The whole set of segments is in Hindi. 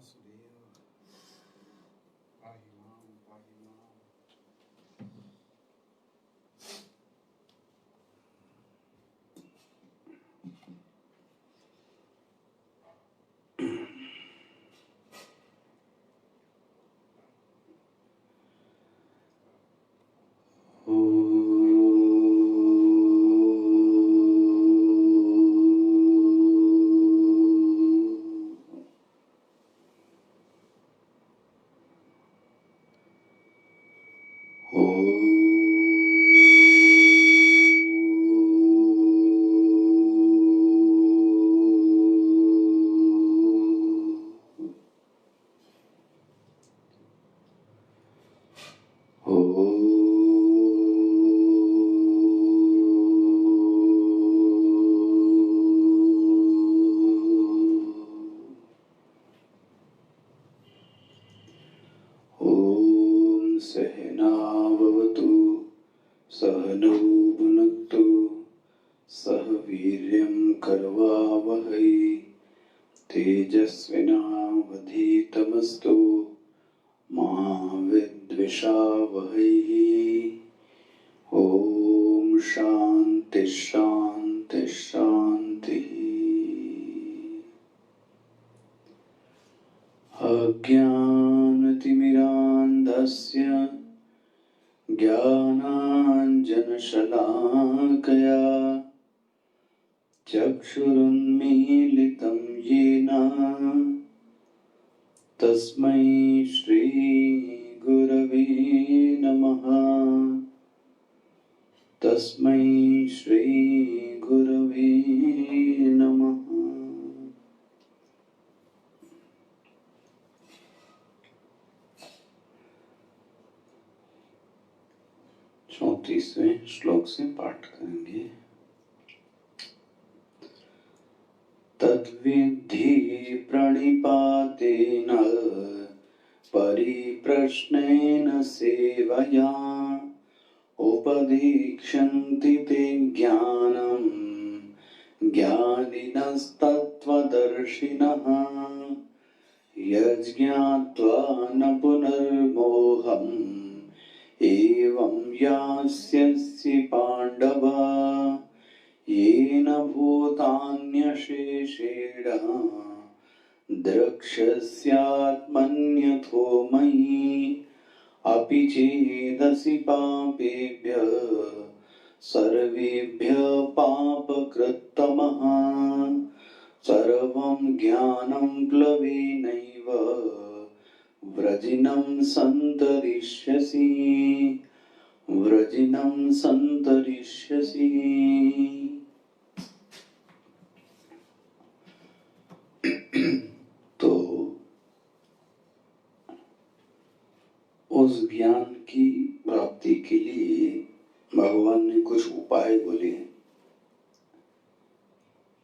वासुदेव पाहि मां पाहि मां। सहनावतु सहनौ भुनक्तु सह वीर्यं करवावहै तेजस्विनावधीतमस्तु मा विद्विषावहै। ओम शांति शांति शांति। अज्ञानतिमिरान्धस्य ज्ञानाञ्जनशलाकया चक्षुरुन्मीलितं येन तस्मै श्रीगुरवे नमः। तस्मै श्रीगुरवे नमः। 34वें श्लोक से पाठ करेंगे। तद्विद्धि प्रणिपातेन परिप्रश्नेन सेवया उपदीक्षन्ति ते ज्ञानं ज्ञानिनस्तत्त्वदर्शिनः यज्ञात्वा न पुनर्मोहम् एवं यास्यसि पाण्डव येन भूतान्यशेषेण द्रक्ष्यस्यात्मन्यथो मयि अपि चेदसि पापेभ्यः सर्वेभ्यः पापकृत्तमः सर्वं ज्ञानं प्लवेनैव व्रजिनं सन्तरिष्यसि व्रजिनं सन्तरिष्यसि। तो उस ज्ञान की प्राप्ति के लिए भगवान ने कुछ उपाय बोले।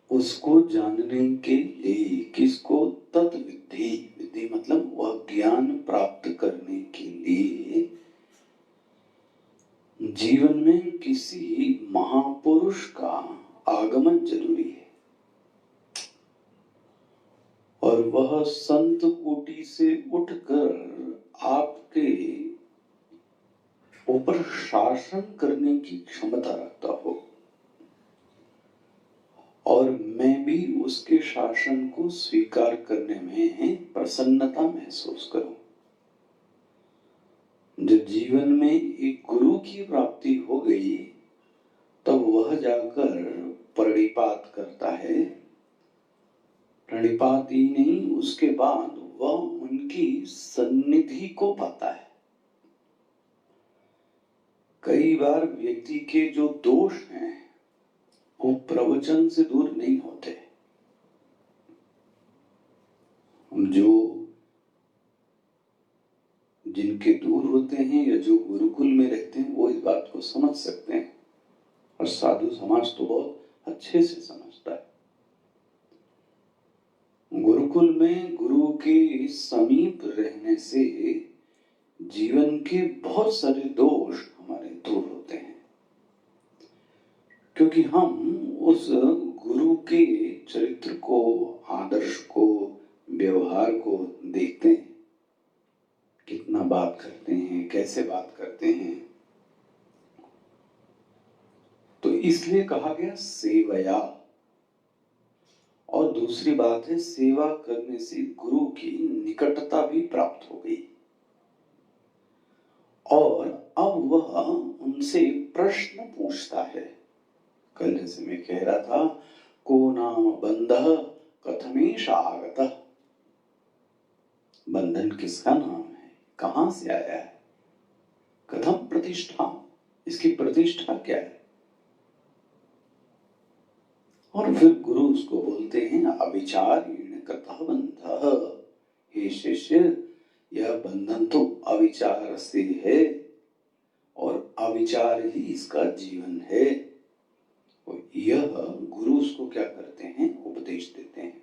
उसको जानने के लिए किसको तत्विद्धि, विधि मतलब वह ज्ञान प्राप्त करने के लिए जीवन में किसी महापुरुष का आगमन जरूरी है और वह संत कोटि से उठकर आपके ऊपर शासन करने की क्षमता रखता हो और मैं भी उसके शासन को स्वीकार करने में प्रसन्नता महसूस करूं। जब जीवन में एक गुरु की प्राप्ति हो गई तब वह जाकर प्रणिपात करता है। प्रणिपात ही नहीं, उसके बाद वह उनकी सन्निधि को पाता है। कई बार व्यक्ति के जो दोष हैं वो प्रवचन से दूर नहीं होते। जो जिनके दूर होते हैं या जो गुरुकुल में रहते हैं वो इस बात को समझ सकते हैं और साधु समाज तो बहुत अच्छे से समझता है। गुरुकुल में गुरु के समीप रहने से जीवन के बहुत सारे दोष हमारे दूर होते हैं, क्योंकि हम उस गुरु के चरित्र को, आदर्श को, व्यवहार को देखते हैं, कितना बात करते हैं, कैसे बात करते हैं, तो इसलिए कहा गया सेवया। और दूसरी बात है, सेवा करने से गुरु की निकटता भी प्राप्त हो गई और अब वह उनसे प्रश्न पूछता है। कल जैसे मैं कह रहा था, को नाम बंधः कथमेश आगतः, बंधन किसका नाम है, कहां से आया है, कथम प्रतिष्ठा, इसकी प्रतिष्ठा क्या है। और फिर गुरु उसको बोलते हैं, अविचारेण कृतः बंधः, हे शिष्य यह बंधन तो अविचार से है और अविचार ही इसका जीवन है। और यह गुरु उसको क्या करते हैं, उपदेश देते हैं।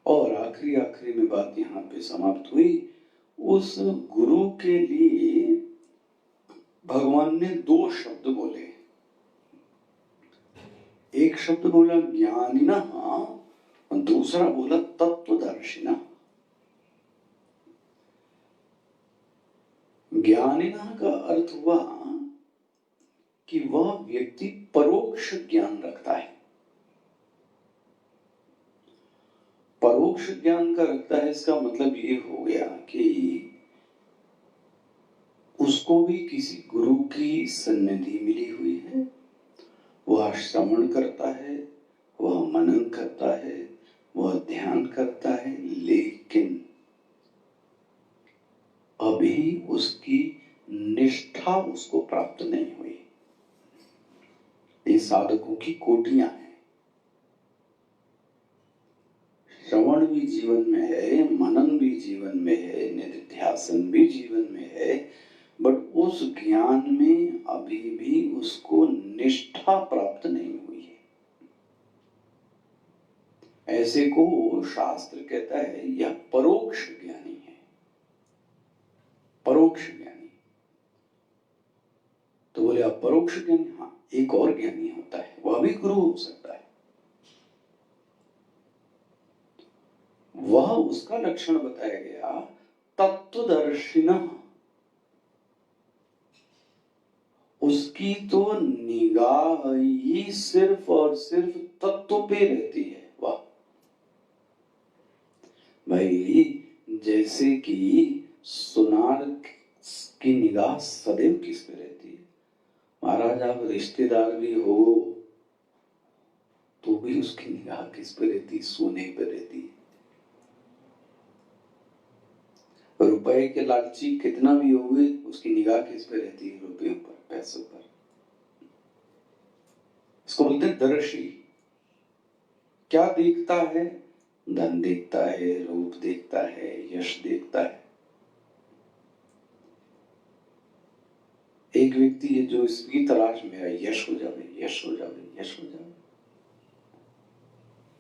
और आखिरी में बात यहाँ पे समाप्त हुई। उस गुरु के लिए भगवान ने 2 शब्द बोले। एक शब्द बोला ज्ञानिनः और दूसरा बोला तत्वदर्शिनः। ज्ञानिनः का अर्थ हुआ कि वह व्यक्ति परोक्ष ज्ञान रखता है। परोक्ष ज्ञान का रखता है, इसका मतलब ये हो गया कि उसको भी किसी गुरु की सन्निधि मिली हुई है, वह श्रवण करता है, वह मनन करता है, वह ध्यान करता है, लेकिन अभी उसकी निष्ठा उसको प्राप्त नहीं हुई। ये साधकों की कोटियां हैं। श्रवण भी जीवन में है, मनन भी जीवन में है, निधिध्यासन भी जीवन में है, बट उस ज्ञान में अभी भी उसको निष्ठा प्राप्त नहीं हुई है। ऐसे को शास्त्र कहता है यह परोक्ष ज्ञानी है। परोक्ष ज्ञानी तो बोले आप परोक्ष ज्ञानी, हाँ एक और ज्ञानी होता है, वह भी गुरु हो सकता है। वह उसका लक्षण बताया गया तत्वदर्शिनः। उसकी तो निगाह ही सिर्फ और सिर्फ तत्व पे रहती है। वाह भाई, जैसे कि सुनार की निगाह सदैव किस पे रहती है। महाराज आप रिश्तेदार भी हो तो भी उसकी निगाह किस पे रहती, सोने पे रहती है। रुपए के लालची कितना भी होगे, उसकी निगाह किस पे रहती है, रुपयों पर, पैसों पर। इसको बोलते हैं दर्शी। क्या देखता है, धन देखता है, रूप देखता है, यश देखता है। एक व्यक्ति है जो इसकी तलाश में है, यश हो जावे, यश हो जावे, यश हो जावे।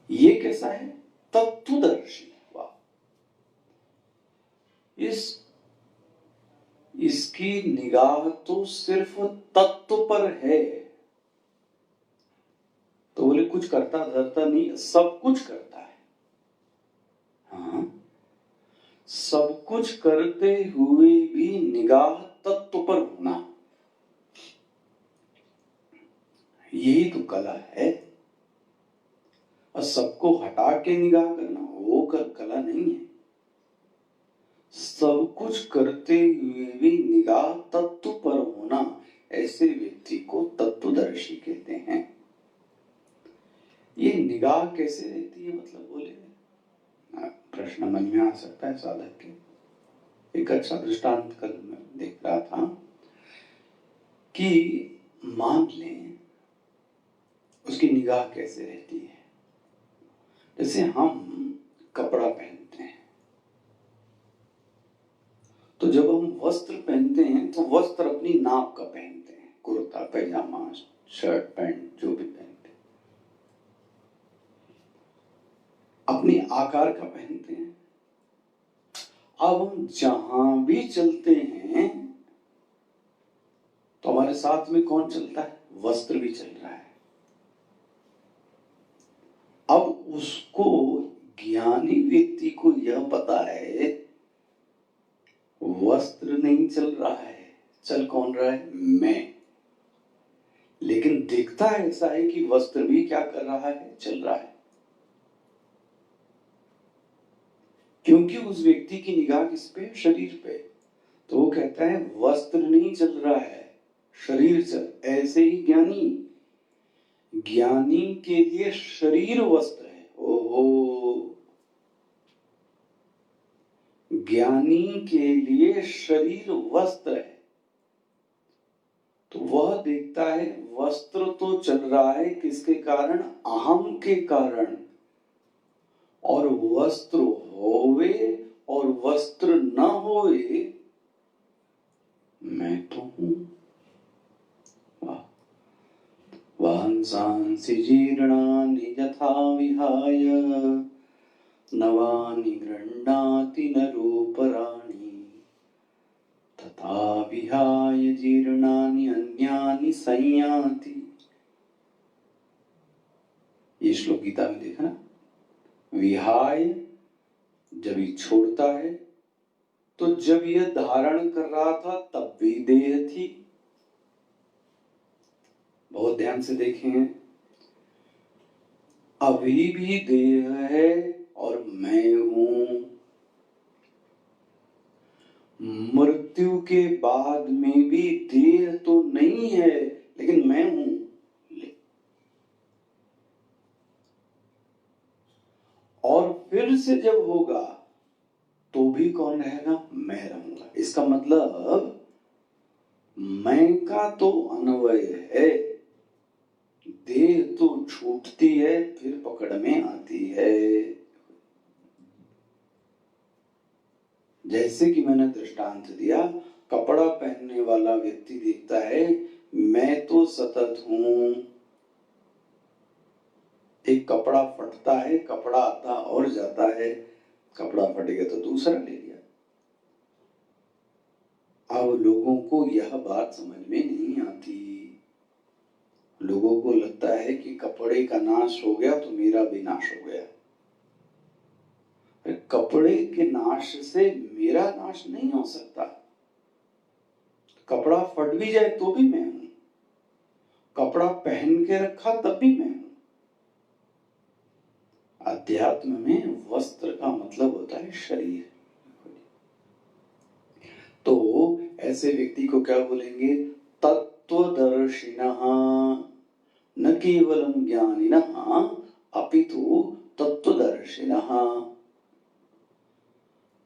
ये कैसा है, तत्वदर्शी। वाह, इसकी निगाह तो सिर्फ तत्व पर है। तो बोले कुछ करता धरता नहीं, सब कुछ करता है। हाँ, सब कुछ करते हुए भी निगाह तत्व पर होना, यही तो कला है। और सबको हटा के निगाह करना वो कला नहीं है। सब कुछ करते हुए भी निगाह तत्व पर होना, ऐसे व्यक्ति को तत्वदर्शी कहते हैं। ये निगाह कैसे रहती है, मतलब बोले प्रश्न मन में आ सकता है साधक के। एक अच्छा दृष्टांत कल मैं देख रहा था कि मान लें उसकी निगाह कैसे रहती है। जैसे हम कपड़ा पहनते हैं, तो जब हम वस्त्र पहनते हैं तो वस्त्र अपनी नाप का पहनते हैं, कुर्ता पैजामा शर्ट पैंट जो भी पहनते हैं अपनी आकार का पहनते हैं। अब हम जहां भी चलते हैं तो हमारे साथ में कौन चलता है, वस्त्र भी चल रहा है। अब उसको ज्ञानी व्यक्ति को यह पता है वस्त्र नहीं चल रहा है, चल कौन रहा है? मैं। लेकिन दिखता ऐसा है कि वस्त्र भी क्या कर रहा है? चल रहा है। क्योंकि उस व्यक्ति की निगाह किस पे? शरीर पे। तो वो कहता है वस्त्र नहीं चल रहा है, शरीर चल। ऐसे ही ज्ञानी के लिए शरीर वस्त्र है। ओहो, ज्ञानी के लिए शरीर वस्त्र है। तो वह देखता है वस्त्र तो चल रहा है, किसके कारण? अहम के कारण। और वस्त्र होवे और वस्त्र न होवे, मैं तो हूं। वांसांसि जीर्णानि यथा विहाय नवानि गृह्णाति नरोपराणि तथा विहाय जीर्णानि अन्यानि संयाति। ये श्लोक गीता में देखा ना। विहाय जब ये छोड़ता है, तो जब यह धारण कर रहा था तब भी देह थी। बहुत ध्यान से देखें, अभी भी देह है और मैं हूं। मृत्यु के बाद में भी देह तो नहीं है, लेकिन मैं हूं। और फिर से जब होगा तो भी कौन रहेगा? मैं रहूंगा। इसका मतलब मैं का तो अन्वय है, देह तो छूटती है फिर पकड़ में आती है। जैसे कि मैंने दृष्टांत दिया, कपड़ा पहनने वाला व्यक्ति देखता है मैं तो सतत हूं। एक कपड़ा फटता है, कपड़ा आता और जाता है, कपड़ा फट गया तो दूसरा ले लिया। अब लोगों को यह बात समझ में नहीं आती। लोगों को लगता है कि कपड़े का नाश हो गया तो मेरा भी नाश हो गया। कपड़े के नाश से मेरा नाश नहीं हो सकता। कपड़ा फट भी जाए तो भी मैं हूं, कपड़ा पहन के रखा तब भी मैं हूं। अध्यात्म में वस्त्र का मतलब होता है शरीर। तो ऐसे व्यक्ति को क्या बोलेंगे? तत्वदर्शिनः, न केवलम ज्ञानिनः अपितु तत्वदर्शिनः।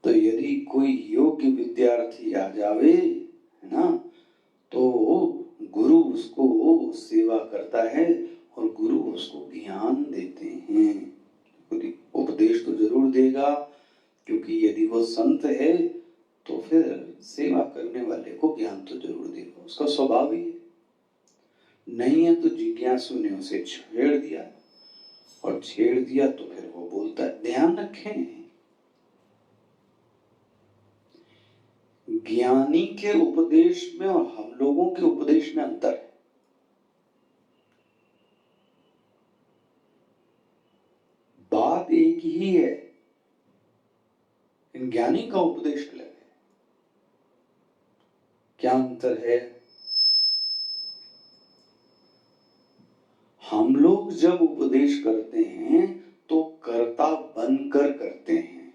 तो यदि कोई योग्य विद्यार्थी आ जावे, है ना, तो गुरु उसको सेवा करता है और गुरु उसको ज्ञान देते हैं। उपदेश तो जरूर देगा, क्योंकि यदि वो संत है तो फिर सेवा करने वाले को ज्ञान तो जरूर देगा, उसका स्वभाव ही है। नहीं है तो जिज्ञासु ने उसे छेड़ दिया, और छेड़ दिया तो फिर वो बोलता है। ध्यान रखें, ज्ञानी के उपदेश में और हम लोगों के उपदेश में अंतर है। बात एक ही है, इन ज्ञानी का उपदेश अलग है। क्या अंतर है? हम लोग जब उपदेश करते हैं तो कर्ता बनकर करते हैं।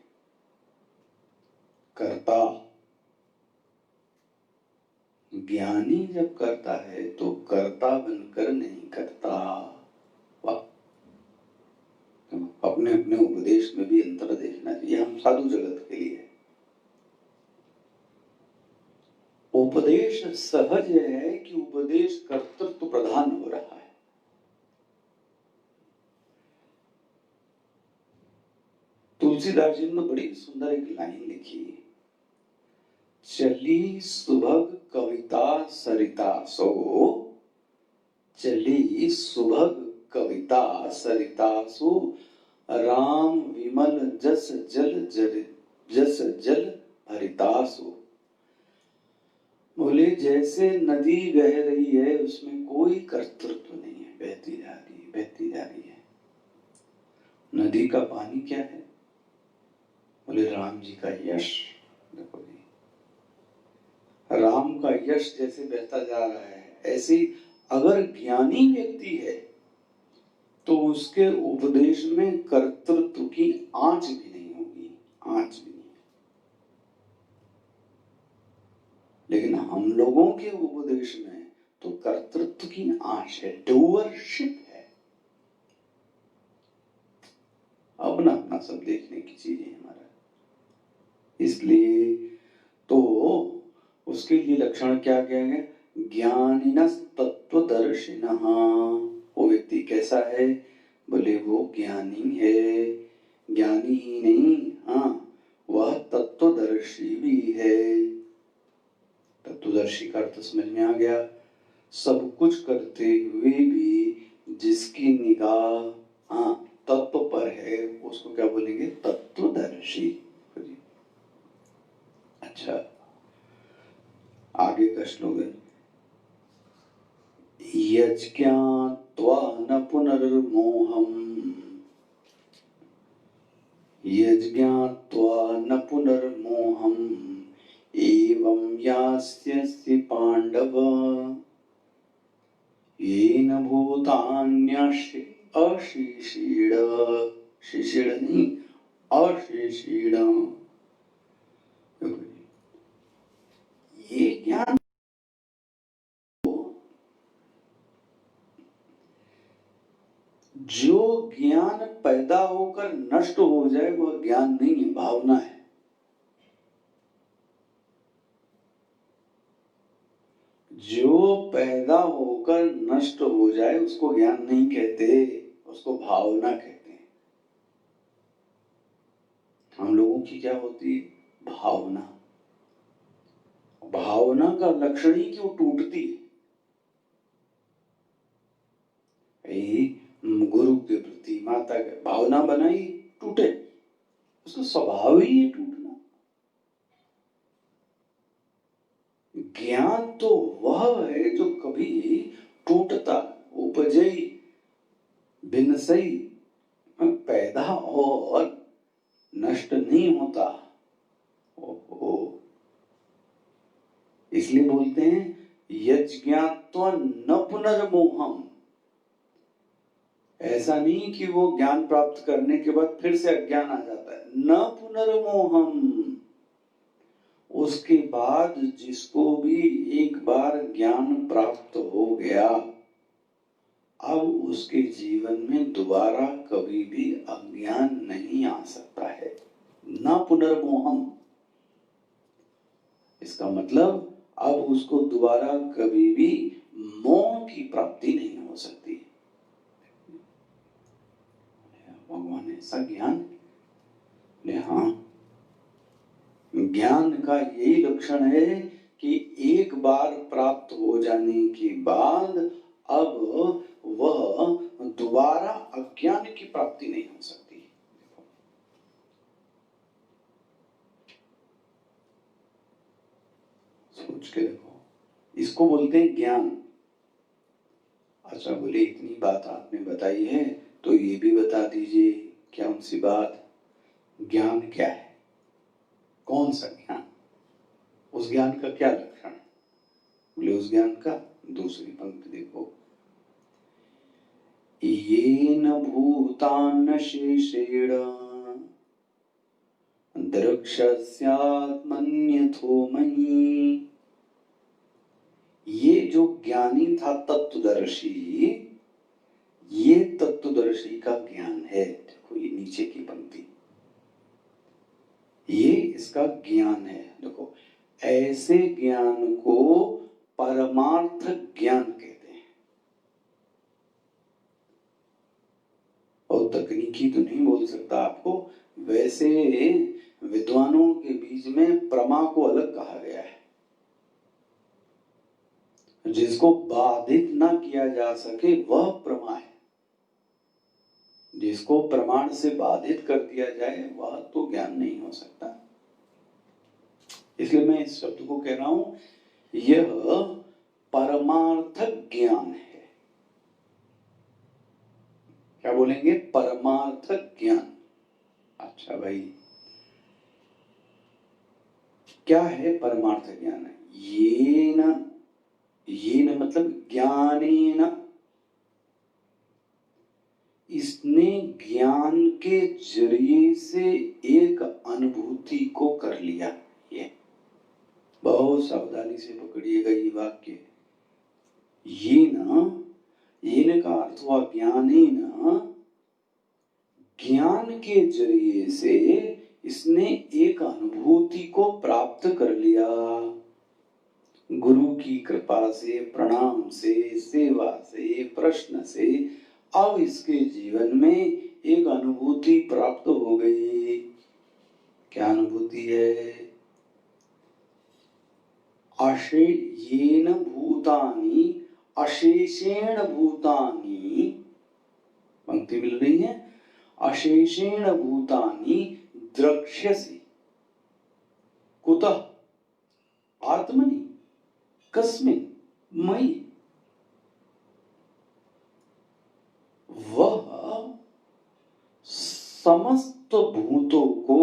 कर्ता। ज्ञानी जब करता है तो कर्ता बनकर नहीं करता। अपने अपने उपदेश में भी अंतर देखना चाहिए, हम साधु जगत के लिए। उपदेश सहज है कि उपदेश कर्तृत्व प्रधान हो रहा है। तुलसीदास जी ने बड़ी सुंदर एक लाइन लिखी, चली सुभग कविता सरिता सो, चली सुभग कविता सरिता सो, राम विमल जस जल हरितासु। बोले जैसे नदी बह रही है, उसमें कोई कर्तृत्व नहीं है, बहती जा रही है, बहती जा रही है। नदी का पानी क्या है? बोले राम जी का यश। देखो जी, राम का यश जैसे बहता जा रहा है, ऐसे अगर ज्ञानी व्यक्ति है तो उसके उपदेश में कर्तृत्व की आंच भी नहीं होगी, आंच भी नहीं। लेकिन हम लोगों के उपदेश में तो कर्तृत्व की आंच है, डूअरशिप है। अपना अपना सब देखने की चीज है हमारा। इसलिए तो उसके लिए लक्षण क्या किया गया? ज्ञानिनस् तत्वदर्शिनः। वो व्यक्ति कैसा है? बोले वो ज्ञानी है, ज्ञानी ही नहीं, हाँ वह तत्वदर्शी भी है। तत्वदर्शी का अर्थ समझ में आ गया? सब कुछ करते हुए भी जिसकी निगाह हाँ तत्व पर है, उसको क्या बोलेंगे? तत्वदर्शी। अच्छा, आगे का श्लोक है, यज्ञात्वा न पुनर्मोहम्, यज्ञात्वा न पुनर्मोहम् एवं यास्यसि पांडव येन भूतान्यस्य अशिषीण, शिषीण नहीं अशिषीण। ये ज्ञान जो ज्ञान पैदा होकर नष्ट हो जाए वह ज्ञान नहीं है, भावना है। जो पैदा होकर नष्ट हो जाए उसको ज्ञान नहीं कहते, उसको भावना कहते हैं। हम लोगों की क्या होती है? भावना। भावना का लक्षण ही क्यों टूटती है? गुरु के प्रति, माता के भावना बनाई, टूटे, उसका स्वभाव ही है टूटना। ज्ञान तो वह है जो कभी टूटता, उपजई, बिनसई, पैदा और नष्ट नहीं होता। इसलिए बोलते हैं यज्ञात्वा न पुनर्मोहम्। ऐसा नहीं कि वो ज्ञान प्राप्त करने के बाद फिर से अज्ञान आ जाता है, न पुनर्मोहम्। उसके बाद जिसको भी एक बार ज्ञान प्राप्त हो गया, अब उसके जीवन में दोबारा कभी भी अज्ञान नहीं आ सकता है। न पुनर्मोहम्, इसका मतलब अब उसको दोबारा कभी भी मोह की प्राप्ति नहीं हो सकती। भगवान ऐसा ज्ञान, हाँ, ज्ञान का यही लक्षण है कि एक बार प्राप्त हो जाने के बाद अब वह दोबारा अज्ञान की प्राप्ति नहीं हो सकती। सोच के देखो, इसको बोलते हैं ज्ञान। अच्छा, बोले इतनी बात आपने बताई है तो ये भी बता दीजिए, क्या उनसी बात, ज्ञान क्या है? कौन सा ज्ञान? उस ज्ञान का क्या लक्षण? बोले उस ज्ञान का दूसरी पंक्ति देखो, येन भूतान शेषेण द्रक्ष्यात्मन्यथो मयि। ये जो ज्ञानी था तत्वदर्शी, ये तत्वदर्शी का ज्ञान है। देखो ये नीचे की पंक्ति, ये इसका ज्ञान है। देखो ऐसे ज्ञान को परमार्थ ज्ञान कहते हैं। और तकनीकी तो नहीं बोल सकता आपको, वैसे विद्वानों के बीच में प्रमा को अलग कहा गया है। जिसको बाधित ना किया जा सके वह प्रमा है, जिसको प्रमाण से बाधित कर दिया जाए वह तो ज्ञान नहीं हो सकता। इसलिए मैं इस शब्द को कह रहा हूं, यह परमार्थ ज्ञान है। क्या बोलेंगे? परमार्थ ज्ञान। अच्छा भाई, क्या है परमार्थ ज्ञान? येन मतलब ज्ञानेन, इसने ज्ञान के जरिए से एक अनुभूति को कर लिया। ये बहुत सावधानी से पकड़िएगा ये वाक्य। येन का अर्थ हुआ ज्ञानेन, ज्ञान के जरिए से इसने एक अनुभूति को प्राप्त कर लिया। गुरु की कृपा से, प्रणाम से, सेवा से, प्रश्न से अब इसके जीवन में एक अनुभूति प्राप्त हो गई। क्या अनुभूति है? येन भूतानि अशेषेण भूतानि, पंक्ति मिल रही है, अशेषेण भूतानि द्रक्ष्यसि कुतः आत्मनि कस्मिन् मयि। वह समस्त भूतों को,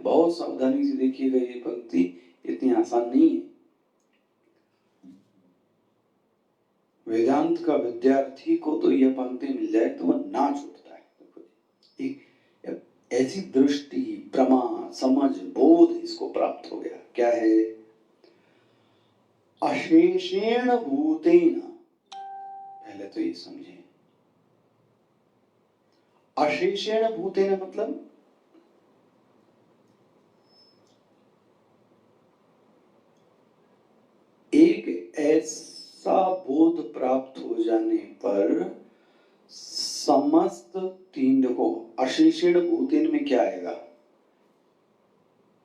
बहुत सावधानी से देखिएगा ये पंक्ति, इतनी आसान नहीं है। वेदांत का विद्यार्थी को तो यह पंक्ति मिल जाए तो वह नाच उठता है। एक ऐसी दृष्टि, प्रमा, समझ, बोध इसको प्राप्त हो गया। क्या है? अशेषेण भूतेन, पहले तो ये समझे। अशेषेण भूतेन मतलब एक ऐसा बोध प्राप्त हो जाने पर समस्त तीन, देखो अशेषेण भूतेन में क्या आएगा?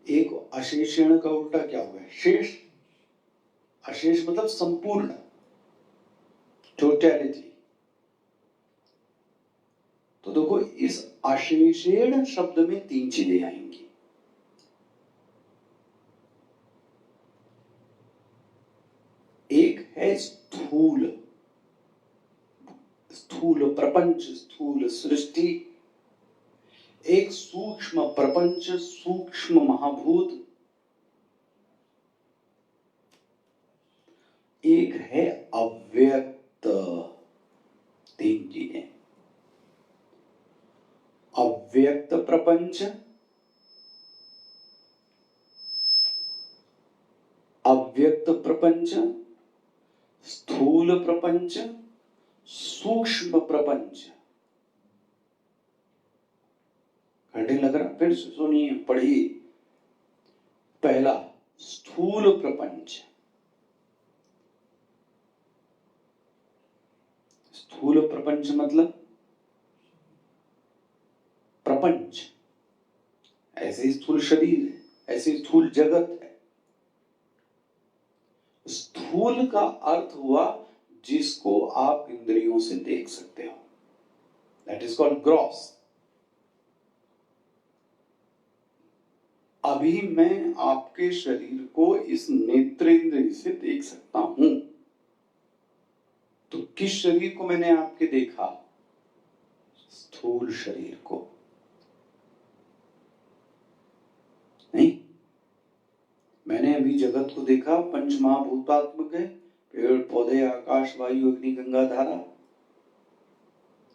एक अशेषेण का उल्टा क्या होगा? शेष। अशेष मतलब संपूर्ण, टोटलिटी। तो देखो इस अशेषेण शब्द में तीन चीजें आएंगी। एक है स्थूल, स्थूल प्रपंच, स्थूल सृष्टि। एक सूक्ष्म प्रपंच, सूक्ष्म महाभूत। एक है अव्यक्त। तीन चीजें, अव्यक्त प्रपंच, अव्यक्त प्रपंच, स्थूल प्रपंच, सूक्ष्म प्रपंच। घंटे लग रहा, फिर सुनिए, पढ़िए। पहला स्थूल प्रपंच। स्थूल प्रपंच मतलब प्रपंच, ऐसे स्थूल शरीर है, ऐसे स्थूल जगत है। स्थूल का अर्थ हुआ जिसको आप इंद्रियों से देख सकते हो, दैट इज कॉल्ड ग्रॉस। अभी मैं आपके शरीर को इस नेत्रेंद्रिय से देख सकता हूं, तो किस शरीर को मैंने आपके देखा? स्थूल शरीर को। नहीं, मैंने अभी जगत को देखा पंच महाभूतात्मक है, पेड़ पौधे, आकाश, वायु, अग्नि, गंगा, धारा।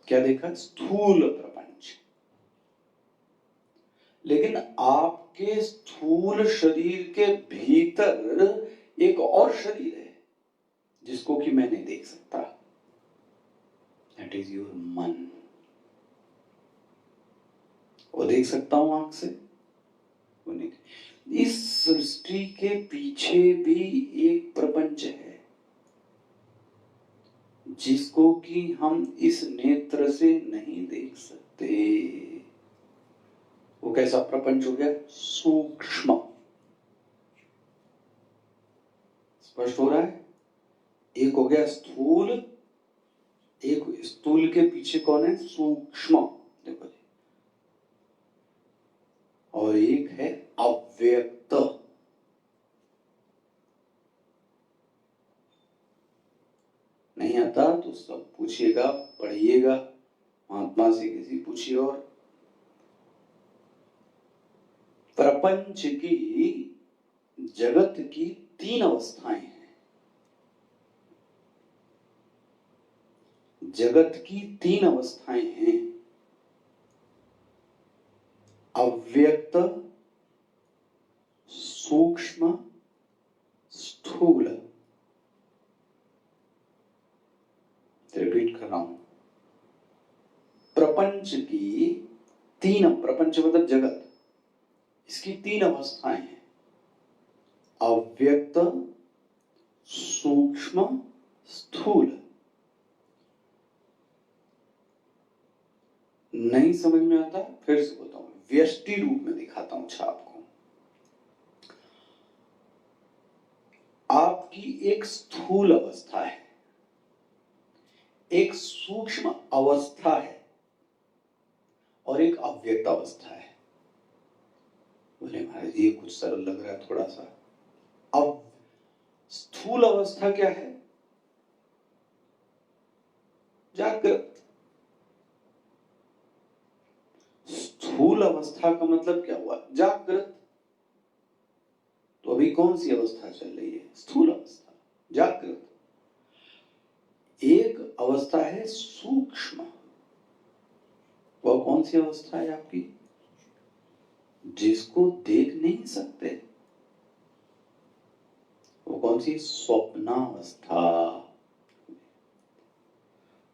क्या देखा? स्थूल प्रपंच। लेकिन आपके स्थूल शरीर के भीतर एक और शरीर है जिसको कि मैं नहीं देख सकता, दैट इज योर मन। वो देख सकता हूं आंख से, वो नहीं। इस सृष्टि के पीछे भी एक प्रपंच है जिसको कि हम इस नेत्र से नहीं देख सकते। वो कैसा प्रपंच हो गया? सूक्ष्म। स्पष्ट हो रहा है? एक हो गया स्थूल, एक स्थूल के पीछे कौन है? सूक्ष्म। देखो जी, और एक है अव्यक्त। नहीं आता तो सब पूछिएगा, पढ़िएगा, महात्मा से किसी पूछिए। और प्रपंच की जगत की 3 अवस्थाएं हैं। जगत की 3 अवस्थाएं हैं, अव्यक्त, सूक्ष्म, स्थूल। रिपीट कर रहा हूं, प्रपंच की 3, प्रपंच मतलब जगत, इसकी 3 अवस्थाएं हैं, अव्यक्त, सूक्ष्म, स्थूल। नहीं समझ में आता, फिर से बोलता हूं, व्यष्टि रूप में दिखाता हूं छाप को। आपकी एक स्थूल अवस्था है, एक सूक्ष्म अवस्था है और एक अव्यक्त अवस्था है। बोले महाराज ये कुछ सरल लग रहा है थोड़ा सा। अब स्थूल अवस्था क्या है? जागृत। स्थूल अवस्था का मतलब क्या हुआ? जागृत। तो अभी कौन सी अवस्था चल रही है? स्थूल अवस्था, जागृत। एक अवस्था है सूक्ष्म, वह कौन सी अवस्था है आपकी? जिसको देख नहीं सकते, वो कौन सी? स्वप्नावस्था।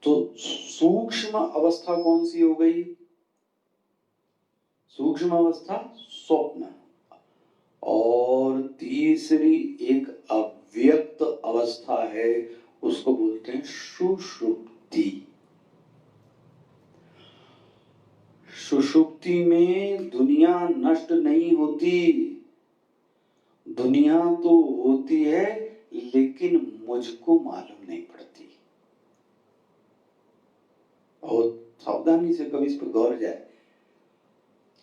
तो सूक्ष्म अवस्था कौन सी हो गई? सूक्ष्म अवस्था स्वप्न। और तीसरी एक अव्यक्त अवस्था है, उसको बोलते हैं सुषुप्ति। सुषुप्ति में दुनिया नष्ट नहीं होती, दुनिया तो होती है लेकिन मुझको मालूम नहीं पड़ती। और सावधानी से कभी इस पर गौर जाए,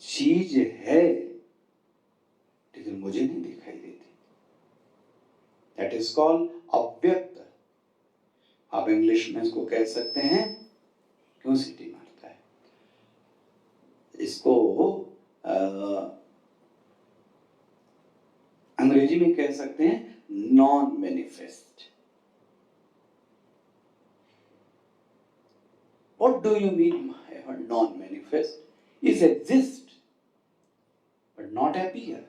चीज है लेकिन मुझे नहीं दिखाई देती। दैट इज कॉल्ड अव्यक्त। आप इंग्लिश में इसको कह सकते हैं, क्यों सीटी मारता है, इसको अंग्रेजी में कह सकते हैं non manifest. What do you mean by non-manifest? Is exist but not appear.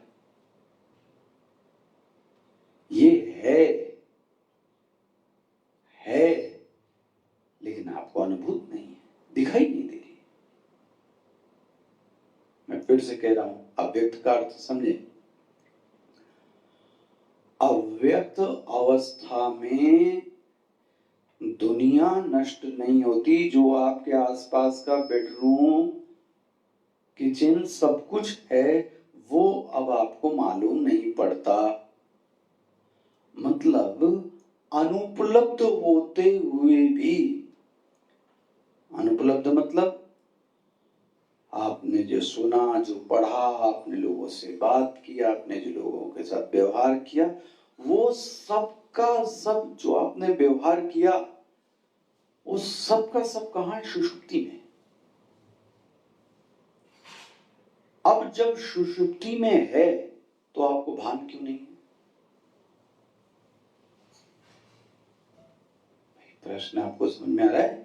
ये है लेकिन आपको अनुभूत नहीं है, दिखाई नहीं दे रही। मैं फिर से कह रहा हूं, अव्यक्त का अर्थ समझे। अव्यक्त अवस्था में दुनिया नष्ट नहीं होती। जो आपके आसपास का बेडरूम, किचन सब कुछ है, वो अब आपको मालूम नहीं पड़ता। मतलब अनुपलब्ध होते हुए भी, अनुपलब्ध मतलब आपने जो सुना, जो पढ़ा, आपने लोगों से बात की, आपने जो लोगों के साथ व्यवहार किया, वो सबका सब जो आपने व्यवहार किया, वो सबका सब कहां है? सुषुप्ति में। अब जब सुषुप्ति में है तो आपको भान क्यों नहीं है? प्रश्न आपको समझ में आ रहा है?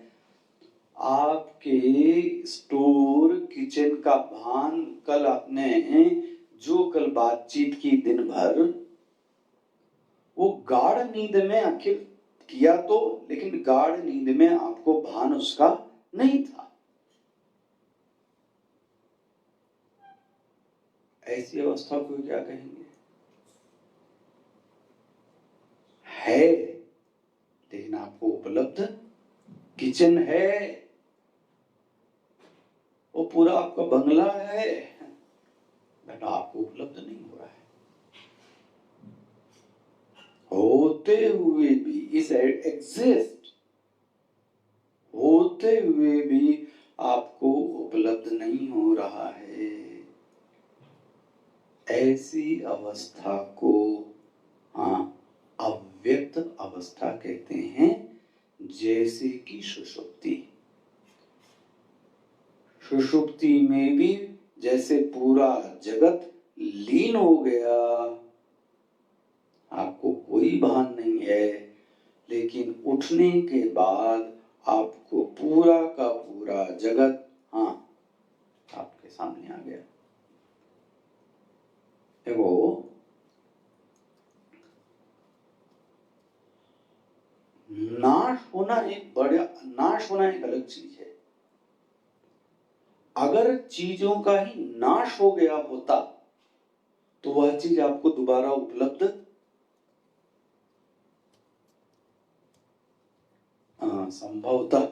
आपके स्टोर, किचन का भान, कल आपने जो कल बातचीत की दिन भर, वो गाढ़ नींद में आखिर किया तो, लेकिन गाढ़ नींद में आपको भान उसका नहीं था। ऐसी अवस्था को क्या कहेंगे? है लेकिन आपको उपलब्ध, किचन है, वो पूरा आपका बंगला है, बट आपको उपलब्ध नहीं हो रहा है। होते हुए भी, इस एग्जिस्ट होते हुए भी आपको उपलब्ध नहीं हो रहा है। ऐसी अवस्था को अव्यक्त अवस्था कहते हैं। जैसे कि सुषुप्ति, सुषुप्ति में भी जैसे पूरा जगत लीन हो गया, आपको कोई भान नहीं है, लेकिन उठने के बाद आपको पूरा का पूरा जगत आपके सामने आ गया। देखो, नाश होना एक अलग चीज है। अगर चीजों का ही नाश हो गया होता तो वह चीज आपको दोबारा उपलब्ध संभवतः।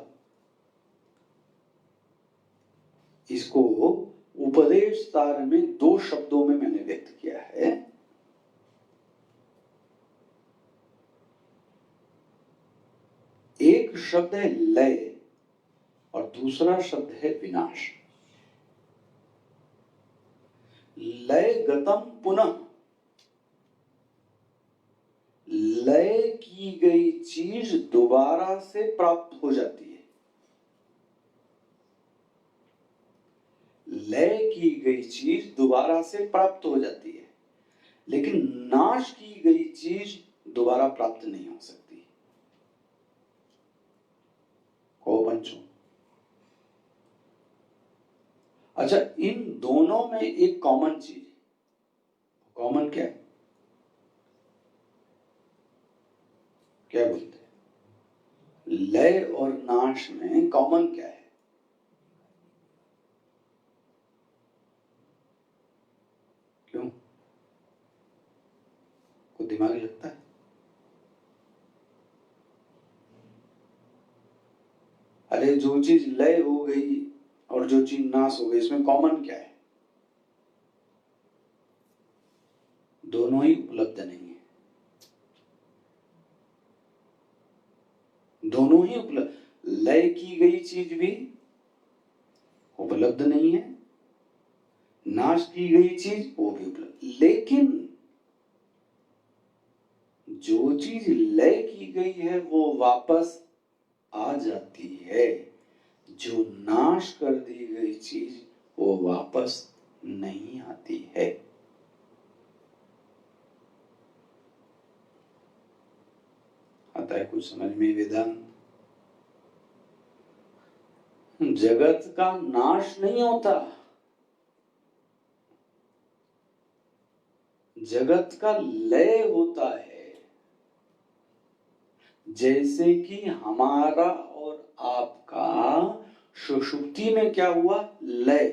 इसको उपदेश सार में 2 शब्दों में मैंने व्यक्त किया है। एक शब्द है लय और दूसरा शब्द है विनाश। लय गतम पुनः, लय की गई चीज दोबारा से प्राप्त हो जाती है। लय की गई चीज दोबारा से प्राप्त हो जाती है, लेकिन नाश की गई चीज दोबारा प्राप्त नहीं हो सकती। को पंचों। अच्छा, इन दोनों में एक कॉमन चीज है। कॉमन क्या है? क्या बोलते हैं? लय और नाश में कॉमन क्या है? क्यों? को दिमाग लगता है? अरे, जो चीज लय हो गई और जो चीज नाश हो गई, इसमें कॉमन क्या है? दोनों ही उपलब्ध नहीं है। दोनों ही उपलब्ध, लय की गई चीज भी उपलब्ध नहीं है, नाश की गई चीज वो भी उपलब्ध। लेकिन जो चीज लय की गई है वो वापस आ जाती है, जो नाश कर दी गई चीज वो वापस नहीं आती है। आता है कुछ समझ में वेदांत? जगत का नाश नहीं होता, जगत का लय होता है। जैसे कि हमारा और आपका सुषुप्ति में क्या हुआ? लय।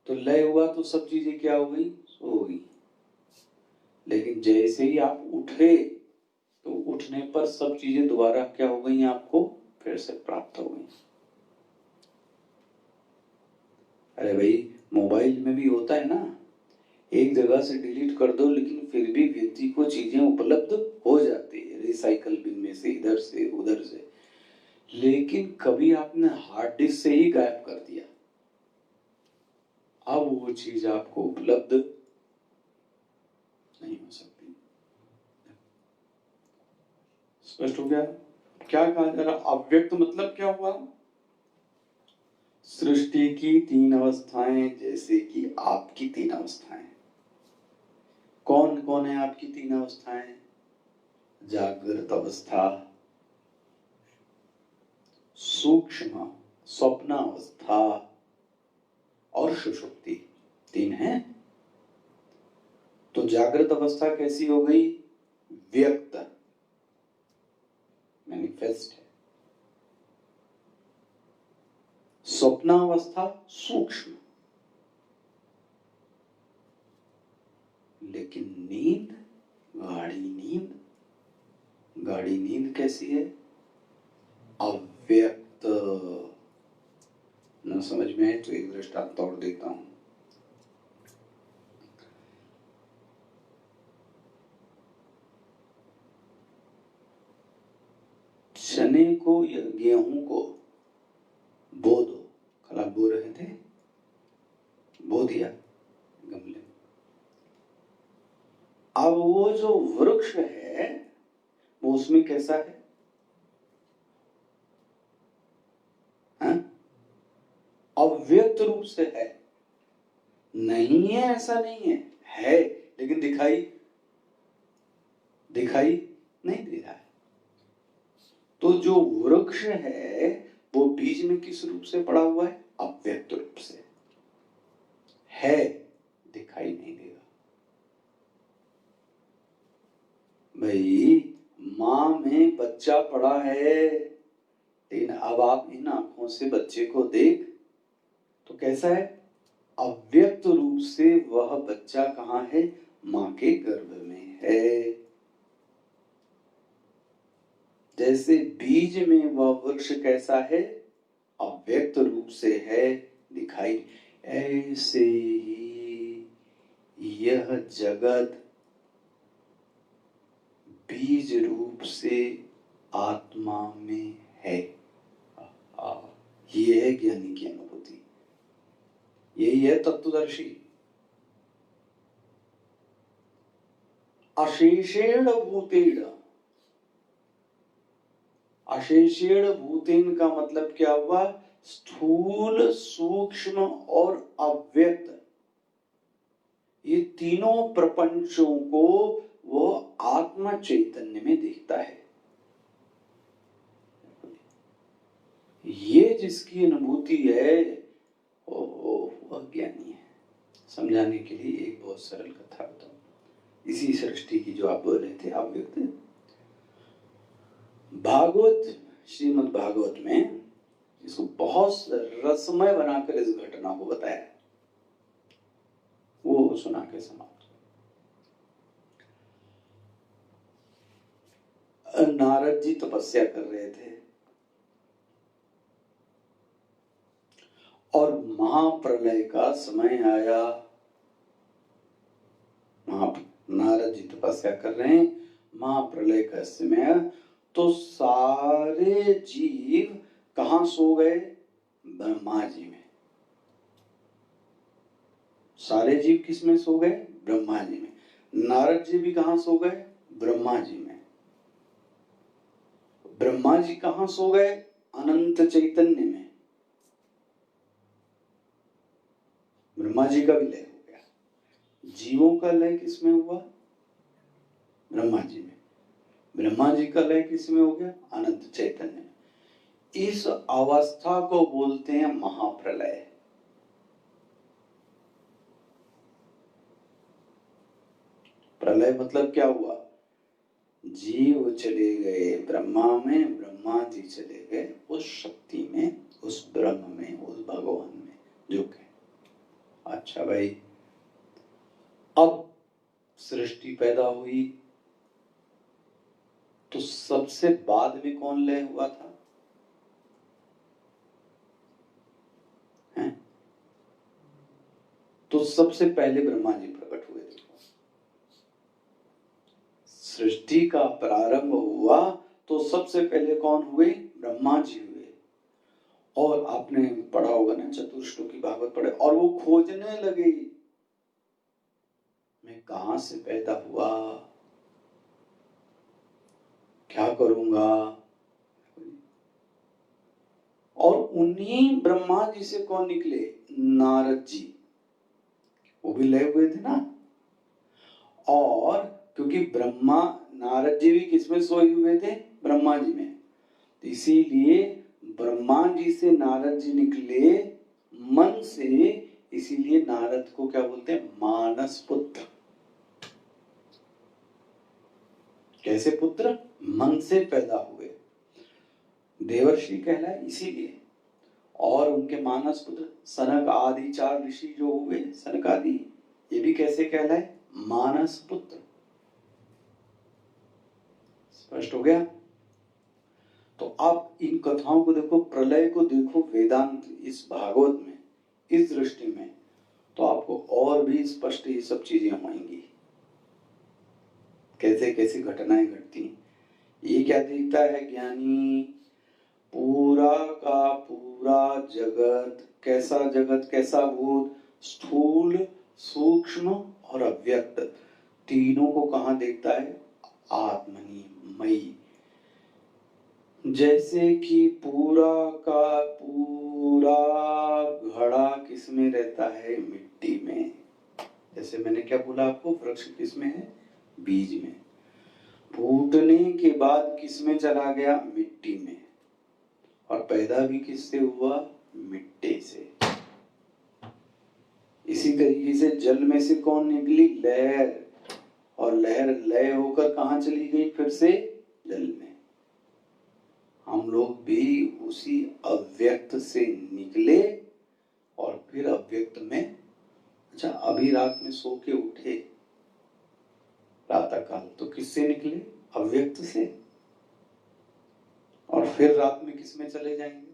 तो लय हुआ तो सब चीजें क्या हो गई? सो गई। लेकिन जैसे ही आप उठे तो उठने पर सब चीजें दोबारा क्या हो गई? आपको फिर से प्राप्त हो गई। अरे भाई, मोबाइल में भी होता है ना, एक जगह से डिलीट कर दो लेकिन फिर भी व्यक्ति को चीजें उपलब्ध हो जाती है, रिसाइकल बिन में से, इधर से उधर से। लेकिन कभी आपने हार्ड डिस्क से ही गायब कर दिया, अब वो चीज आपको उपलब्ध नहीं हो सकती। स्पष्ट हो गया? क्या कहा जा रहा? अव्यक्त मतलब क्या हुआ? सृष्टि की 3 अवस्थाएं, जैसे कि आपकी 3 अवस्थाएं। कौन कौन है आपकी 3 अवस्थाएं? जागृत अवस्था, सूक्ष्म स्वप्नावस्था और सुषुप्ति। 3 है। तो जागृत अवस्था कैसी हो गई? व्यक्त, मैनिफेस्ट है। स्वप्नावस्था सूक्ष्म, लेकिन नींद, गाढ़ी नींद। गाढ़ी नींद कैसी है? अव्यक्त। न समझ में आए तो एक दृष्टांत और देता हूं। चने को या गेहूं को बो दो। कल आप बो रहे थे, बो दिया गमले। अब वो जो वृक्ष है वो उसमें कैसा है? अव्यक्त रूप से है। नहीं है ऐसा नहीं है, है लेकिन दिखाई दिखाई नहीं दे रहा है। तो जो वृक्ष है वो बीज में किस रूप से पड़ा हुआ है? अव्यक्त रूप से है, दिखाई नहीं देगा। भाई माँ में बच्चा पड़ा है, लेकिन अब आप इन आंखों से बच्चे को देख तो कैसा है? अव्यक्त रूप से वह बच्चा कहाँ है? माँ के गर्भ में है। जैसे बीज में वह वृक्ष कैसा है? अव्यक्त रूप से है, दिखाई। ऐसे ही यह जगत बीज रूप से आत्मा में है। ये है ज्ञानी की अनुभूति, यही है तत्वदर्शी। अशेषेण भूतेन, अशेषेण भूतेन का मतलब क्या हुआ? स्थूल, सूक्ष्म और अव्यक्त, ये तीनों प्रपंचों को वो आत्मा चैतन्य में देखता है। ये जिसकी अनुभूति है वह ज्ञानी है। समझाने के लिए एक बहुत सरल कथा बताऊं, इसी सृष्टि की जो आप बोल रहे थे, अव्यक्त। भागवत, श्रीमद् भागवत में इसको बहुत रसमय बनाकर इस घटना को बताया, वो सुना के समाप्त। नारद जी तपस्या कर रहे थे और महाप्रलय का समय आया। नारद जी तपस्या कर रहे हैं, महाप्रलय का समय, तो सारे जीव कहां सो गए? ब्रह्मा जी में। सारे जीव किस में सो गए? ब्रह्मा जी में। नारद जी भी कहां सो गए? ब्रह्मा जी में। ब्रह्मा जी कहां सो गए? अनंत चैतन्य में। ब्रह्मा जी का भी लय हो गया। जीवों का लय किसमें हुआ? ब्रह्मा जी में। ब्रह्मा जी का लय किसमें हो गया? अनंत चैतन्य में। इस अवस्था को बोलते हैं महाप्रलय। प्रलय मतलब क्या हुआ? जीव चले गए ब्रह्मा में, ब्रह्मा जी चले गए उस शक्ति में, उस ब्रह्म में, उस भगवान में जो के। अच्छा भाई, अब सृष्टि पैदा हुई तो सबसे बाद में कौन लय हुआ था? तो सबसे पहले ब्रह्मा जी प्रकट हुए। सृष्टि का प्रारंभ हुआ तो सबसे पहले कौन हुए? ब्रह्मा जी हुए। और आपने पढ़ा होगा ना, चतुर्श्लोकी भागवत पढ़े, और वो खोजने लगे मैं कहां से पैदा हुआ, क्या करूंगा। और उन्हीं ब्रह्मा जी से कौन निकले? नारद जी। वो भी लय हुए थे ना। और क्योंकि ब्रह्मा, नारद जी भी किसमें सोए हुए थे? ब्रह्मा जी में। इसीलिए ब्रह्मा जी से नारद जी निकले मन से, इसीलिए नारद को क्या बोलते हैं? मानस पुत्र। कैसे पुत्र? मन से पैदा हुए, देवर्षि कहलाए इसीलिए। और उनके मानस पुत्र सनक आदि 4 ऋषि जो हुए, सनक आदि, ये भी कैसे कहलाए? मानस पुत्र। स्पष्ट हो गया? तो आप इन कथाओं को देखो, प्रलय को देखो वेदांत इस भागवत में, इस दृष्टि में, तो आपको और भी स्पष्ट ये सब चीजें होंगी, कैसे कैसे घटनाएं घटती। ये क्या देखता है ज्ञानी? पूरा का पूरा जगत, कैसा जगत, कैसा भूत? स्थूल, सूक्ष्म और अव्यक्त, तीनों को कहां देखता है? आत्मनि मई। जैसे कि पूरा का पूरा घड़ा किसमें रहता है? मिट्टी में। जैसे मैंने क्या बोला आपको, वृक्ष किसमें है? बीज में। फूटने के बाद किस में चला गया? मिट्टी में। और पैदा भी किससे हुआ? मिट्टी से। इसी तरीके से जल में से कौन निकली? लहर। और लहर लय होकर कहां चली गई? फिर से जल में। हम लोग भी उसी अव्यक्त से निकले और फिर अव्यक्त में। अच्छा, अभी रात में सो के उठे प्रातः काल, तो किससे निकले? अव्यक्त से। और फिर रात में किस में चले जाएंगे?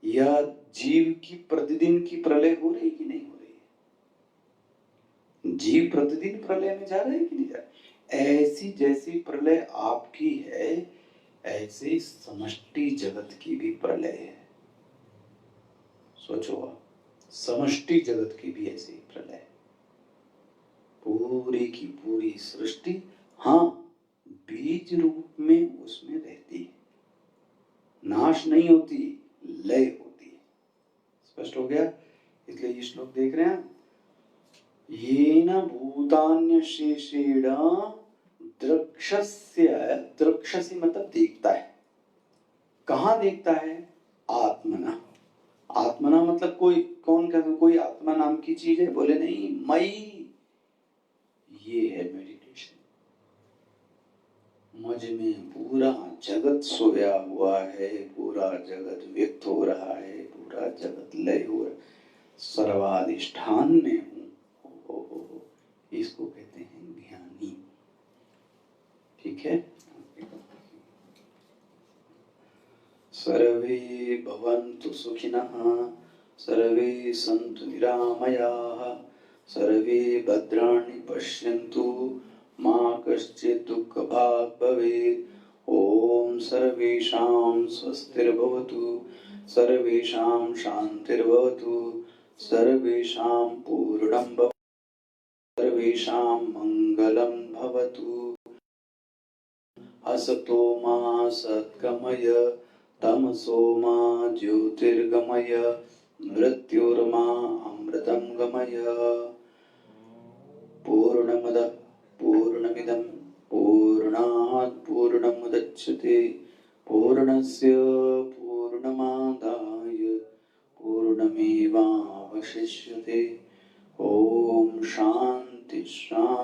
यह जीव की प्रतिदिन की प्रलय हो रही कि नहीं हो रही है? जीव प्रतिदिन प्रलय में जा रहे हैं कि नहीं जा रहे? ऐसी जैसी प्रलय आपकी है, ऐसे समष्टि जगत की भी प्रलय है। सोचो आप, समष्टि जगत की भी ऐसी प्रलय, पूरी की पूरी सृष्टि, हाँ, बीज रूप में उसमें रहती है, नाश नहीं होती, लय होती है। स्पष्ट हो गया? इसलिए ये श्लोक देख रहे हैं, येन भूतान्यशेषेण द्रक्षस्य, द्रक्षसी मतलब देखता है। कहाँ देखता है? आत्मना। आत्मना मतलब कोई, कौन कहता? कोई आत्मा नाम की चीज है? बोले नहीं, मई। ये है मेडिटेशन। मुझ में पूरा जगत सोया हुआ है, पूरा जगत व्यक्त हो रहा है, पूरा जगत लय हो रहा है, सर्वाधिष्ठान में हूँ। इसको कहते हैं ज्ञानी। ठीक है? सर्वे भवन्तु सुखिनः, सर्वे सन्तु निरामयाः, सर्वे भद्राणि पश्यन्तु, मा कश्चित् दुःखभाग् भवेत्। ॐ सर्वेषां स्वस्तिर्भवतु, सर्वेषां शान्तिर्भवतु, सर्वेषां पूर्णं भवतु, सर्वेषां मङ्गलं भवतु। असतो मा सद्गमय, तमसो मा ज्योतिर्गमय, मृत्युर्मा अमृतं गमय। पूर्णमदः पूर्णमिदं पूर्णात् पूर्णमुदच्यते, पूर्णस्य पूर्णमादाय पूर्णमेवावशिष्यते। ॐ शान्ति शान्ति।